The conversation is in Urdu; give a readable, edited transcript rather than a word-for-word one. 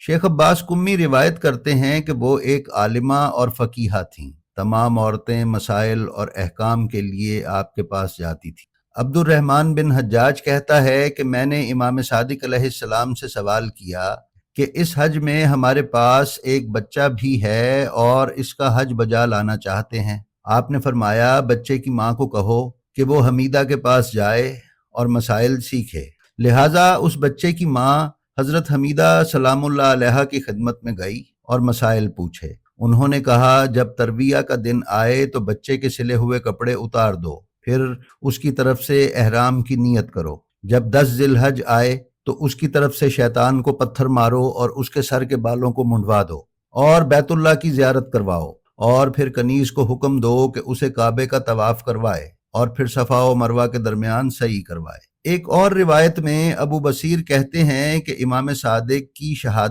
شیخ عباس قمی روایت کرتے ہیں کہ وہ ایک عالمہ اور فقیہہ تھیں۔ تمام عورتیں مسائل اور احکام کے لیے آپ کے پاس جاتی تھیں۔ عبد الرحمن بن حجاج کہتا ہے کہ میں نے امام صادق علیہ السلام سے سوال کیا کہ اس حج میں ہمارے پاس ایک بچہ بھی ہے اور اس کا حج بجا لانا چاہتے ہیں۔ آپ نے فرمایا بچے کی ماں کو کہو کہ وہ حمیدہ کے پاس جائے اور مسائل سیکھے۔ لہٰذا اس بچے کی ماں حضرت حمیدہ سلام اللہ علیہ کی خدمت میں گئی اور مسائل پوچھے۔ انہوں نے کہا جب تربیہ کا دن آئے تو بچے کے سلے ہوئے کپڑے اتار دو، پھر اس کی طرف سے احرام کی نیت کرو۔ جب 10 ذی الحج آئے تو اس کی طرف سے شیطان کو پتھر مارو اور اس کے سر کے بالوں کو منڈوا دو اور بیت اللہ کی زیارت کرواؤ، اور پھر کنیز کو حکم دو کہ اسے کعبے کا طواف کروائے اور پھر صفا و مروہ کے درمیان سعی کروائے۔ ایک اور روایت میں ابو بصیر کہتے ہیں کہ امام صادق کی شہادت